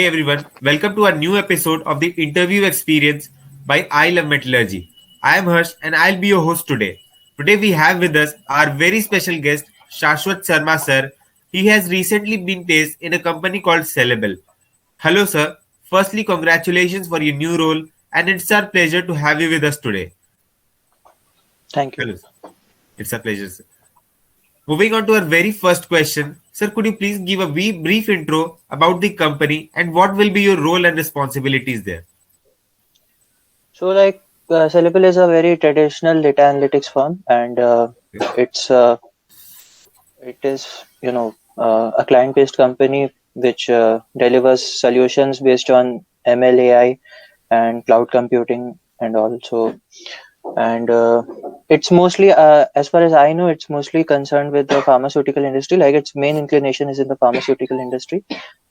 everyone, welcome to a new episode of the interview experience by I Love Metallurgy. I am Harsh and I'll be your host today. Today we have with us our very special guest Shashwat Sharma sir. He has recently been placed in a company called Celebal. Hello sir. Firstly, congratulations for your new role and it's our pleasure to have you with us today. Thank you. Hello sir. It's a pleasure sir. Moving on to our very first question, sir, could you please give a brief intro about the company and what will be your role and responsibilities there? Celebal is a very traditional data analytics firm, and it's it is a client-based company which delivers solutions based on ML, AI, and cloud computing, and also and it's mostly, as far as I know, it's mostly concerned with the pharmaceutical industry. Like its main inclination is in the pharmaceutical industry,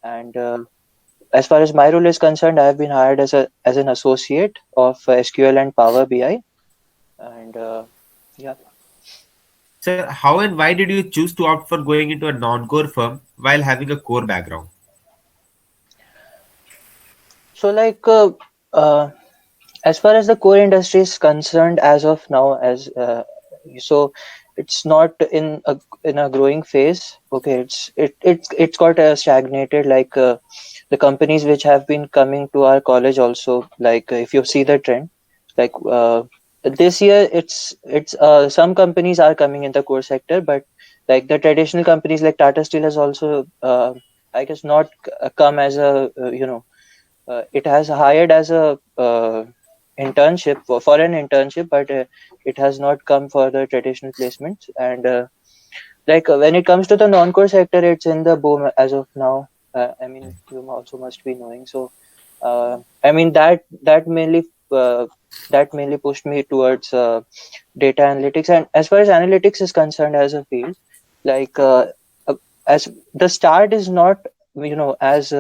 and as far as my role is concerned, I have been hired as an associate of SQL and Power BI, and yeah. Sir, how and why did you choose to opt for going into a non-core firm while having a core background? So as far as the core industry is concerned, as of now, so it's not in a growing phase. Okay, it's got stagnated. The companies which have been coming to our college also, if you see the trend, like this year it's some companies are coming in the core sector, but like the traditional companies like Tata Steel has also I guess not come as a it has hired as a internship for an internship, but it has not come for the traditional placements. And when it comes to the non-core sector, it's in the boom as of now. I mean, you also must be knowing. So, I mean that mainly pushed me towards data analytics. And as far as analytics is concerned as a field, like as the start is not as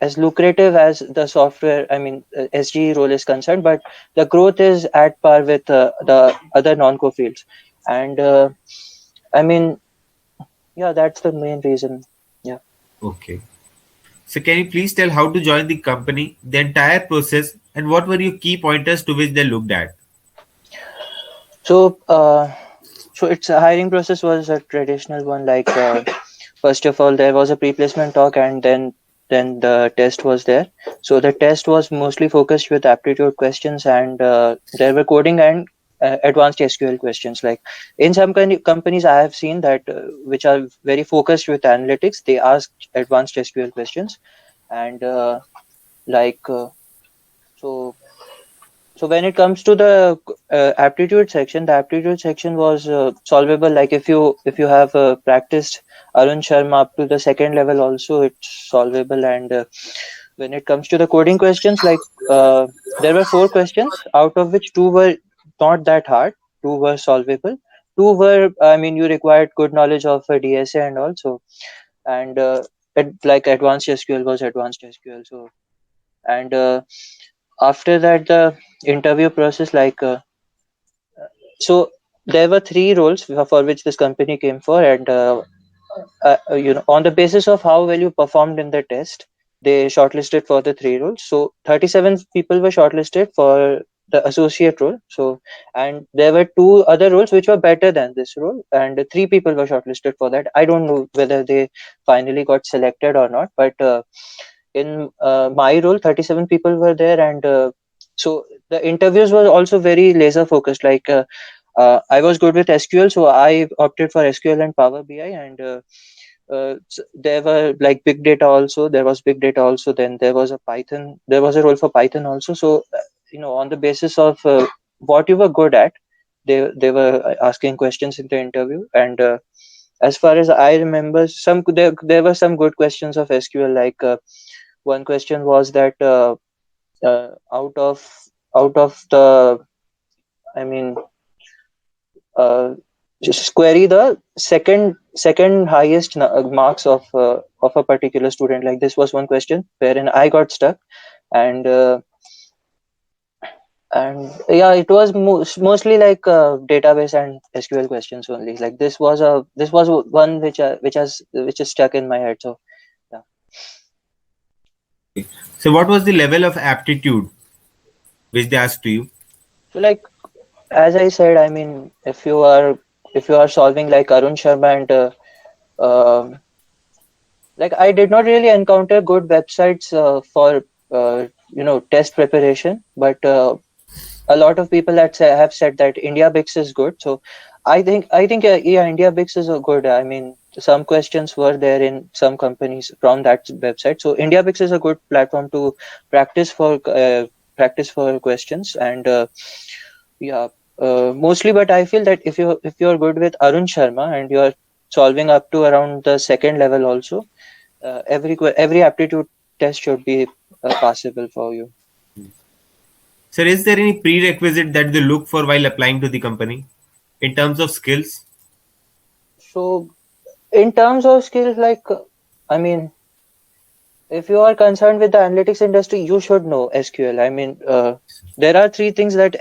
as lucrative as the software, I mean, SGE role is concerned, but the growth is at par with the other non-core fields. And I mean, yeah, that's the main reason. Yeah. Okay. So can you please tell how to join the company, the entire process, and what were your key pointers to which they looked at? So, so its hiring process was a traditional one. First of all, there was a pre-placement talk, and then the test was there. So the test was mostly focused with aptitude questions, and there were coding and advanced SQL questions. Like in some companies, I have seen that which are very focused with analytics, they ask advanced SQL questions, and like so. So when it comes to the the aptitude section was solvable. Like if you have practiced Arun Sharma up to the second level, also it's solvable. And when it comes to the coding questions, there were 4 questions, out of which 2 were not that hard, 2 were solvable, 2 were, I mean, you required good knowledge of DSA and also, and like advanced SQL was advanced SQL. So and after that the interview process, so there were 3 roles for which this company came for, and on the basis of how well you performed in the test, they shortlisted for the 3 roles. So 37 people were shortlisted for the associate role. So, and there were 2 other roles which were better than this role, and 3 people were shortlisted for that. I don't know whether they finally got selected or not, but in my role 37 people were there. And so the interviews were also very laser focused. I was good with SQL, so I opted for SQL and Power BI. And there were like big data also, there was big data also, then there was a role for Python also. So on the basis of what you were good at, they were asking questions in the interview. And as far as I remember, there were some good questions of SQL. One question was that out of the, I mean, just query the second highest marks of a particular student. Like this was one question wherein I got stuck. And yeah, it was mostly like database and SQL questions only. Like this was one which is stuck in my head. So yeah. Okay. So what was the level of aptitude which they asked to you? So like as I said, I mean, if you are solving like Arun Sharma and um like I did not really encounter good websites for test preparation, but a lot of people have said that India Bix is good. So I think yeah, India Bix is a good. I mean, some questions were there in some companies from that website. So India Bix is a good platform to practice for practice for questions and yeah, mostly. But I feel that if you're good with Arun Sharma and you're solving up to around the second level also, every aptitude test should be passable for you. Sir, is there any prerequisite that they look for while applying to the company in terms of skills? So in terms of skills, like I mean, if you are concerned with the analytics industry, you should know SQL. I mean, there are three things that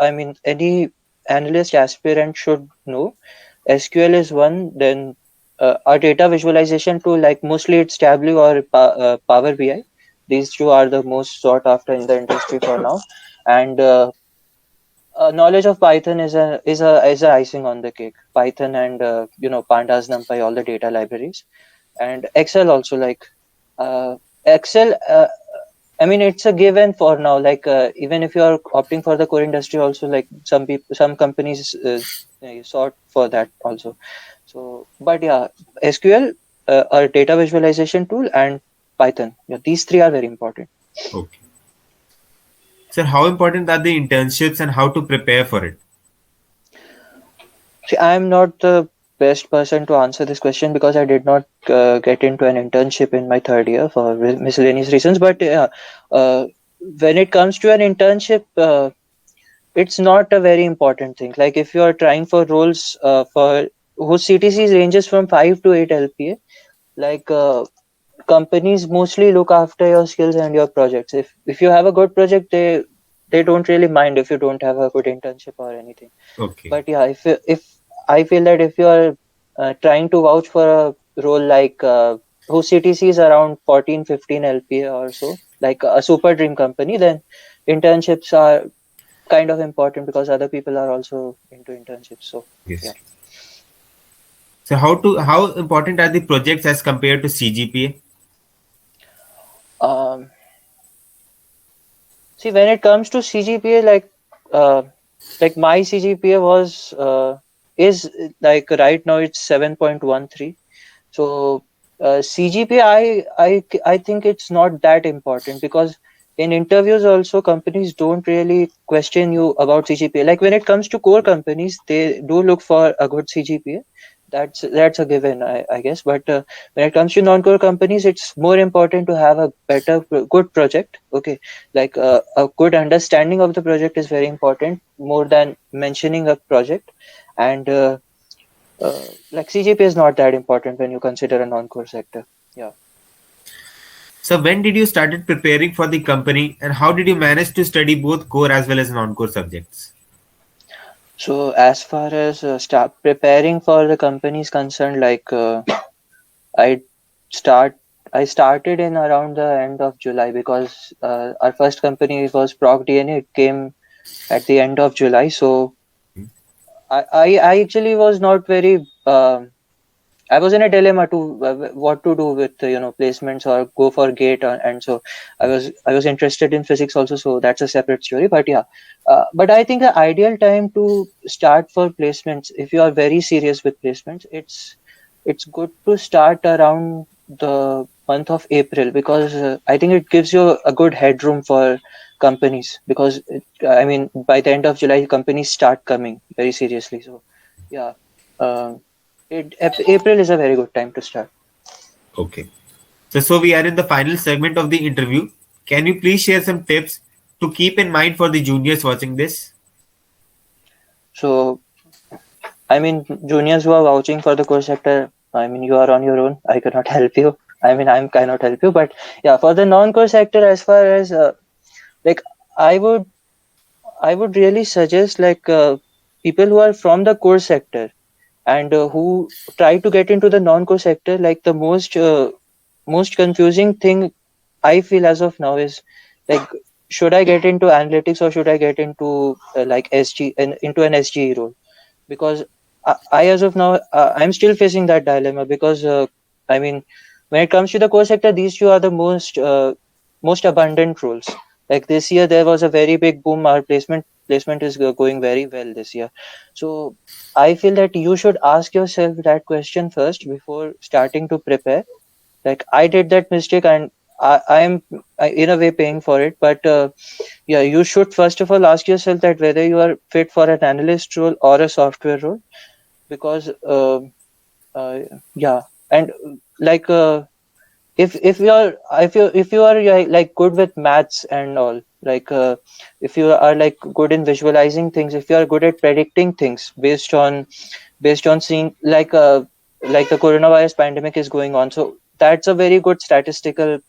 I mean any analyst aspirant should know. SQL is one. Then a data visualization tool, like mostly it's Tableau or Power BI. These two are the most sought after in the industry for now. And knowledge of Python is a icing on the cake. Python and Pandas, NumPy, all the data libraries, and Excel also. Like uh, Excel, I mean, it's a given for now. Like even if you are opting for the core industry, also like some companies sought for that also. So, but yeah, SQL, a data visualization tool, and Python. Yeah, these three are very important. Okay. Sir, how important are the internships and how to prepare for it? See, I'm not the best person to answer this question because I did not get into an internship in my third year for miscellaneous reasons. But uh, when it comes to an internship, it's not a very important thing. Like if you are trying for roles for whose CTCs ranges from 5 to 8 LPA, like companies mostly look after your skills and your projects. If you have a good project, they don't really mind if you don't have a good internship or anything. Okay. But yeah, if I feel that if you are trying to vouch for a role like whose CTC is around 14 15 LPA or so, like a super dream company, then internships are kind of important because other people are also into internships. So Yes. yeah. So how important are the projects as compared to CGPA? um See, when it comes to CGPA, uh like my CGPA was is like right now it's 7.13. So CGPA, I think it's not that important because in interviews also companies don't really question you about CGPA. Like when it comes to core companies, they do look for a good CGPA. That's a given, I guess. But when it comes to non-core companies, it's more important to have a good project. Okay, like a good understanding of the project is very important more than mentioning a project. And like CGPA is not that important when you consider a non-core sector. Yeah. So when did you started preparing for the company and how did you manage to study both core as well as non-core subjects? So as far as start preparing for the company is concerned, like I start I started in around the end of July because our first company was Proc DNA. It came at the end of July, so I actually was not very I was in a dilemma to what to do with placements or go for gate and so I was interested in physics also, so that's a separate story. But yeah, but I think the ideal time to start for placements, if you are very serious with placements, it's good to start around the month of April because I think it gives you a good headroom for companies because I mean by the end of July companies start coming very seriously. So yeah. Um, April is a very good time to start. Okay. So we are in the final segment of the interview. Can you please share some tips to keep in mind for the juniors watching this? So, I mean, juniors who are vouching for the core sector, I mean, you are on your own. I cannot help you. I mean, I cannot help you. But yeah, for the non-core sector, as far as like, I would, I would really suggest like people who are from the core sector and who try to get into the non-core sector. Like the most confusing thing. I feel as of now is like, should I get into analytics or should I get into like into an SGE role? Because I as of now, I'm still facing that dilemma because I mean, when it comes to the core sector, these two are the most abundant roles. Like this year, there was a very big boom. Our placement is going very well this year. So I feel that you should ask yourself that question first before starting to prepare. Like I did that mistake, and I am in a way paying for it. But yeah, you should first of all ask yourself that whether you are fit for an analyst role or a software role, because uh, yeah, and like if you are like good with maths and all, like if you are like good in visualizing things, if you are good at predicting things based on seeing like the coronavirus pandemic is going on, so that's a very good statistical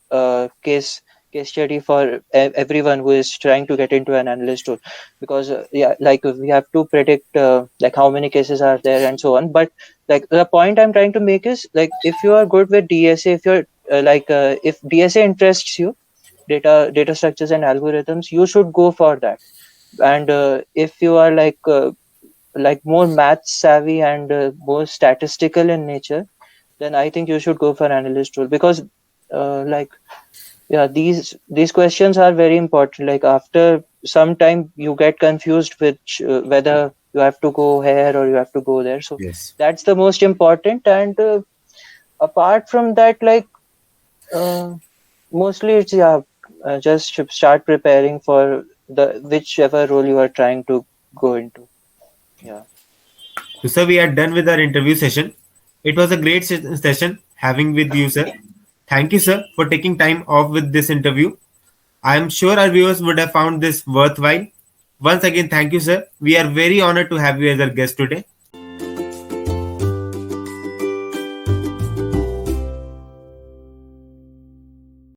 case study for everyone who is trying to get into an analyst role, because yeah, like we have to predict like how many cases are there and so on. But like the point I'm trying to make is, like if you are good with DSA, if you're if DSA interests you, data structures and algorithms, you should go for that. And if you are like more math savvy and more statistical in nature, then I think you should go for analyst role, because like yeah, these questions are very important. Like after some time you get confused which whether you have to go here or you have to go there. So Yes. that's the most important. And apart from that, like uh, mostly it's yeah, just start preparing for the whichever role you are trying to go into. Yeah. So, sir, we are done with our interview session. It was a great session having with you, sir. Thank you, sir, for taking time off with this interview. I am sure our viewers would have found this worthwhile. Once again, thank you, sir. We are very honored to have you as our guest today.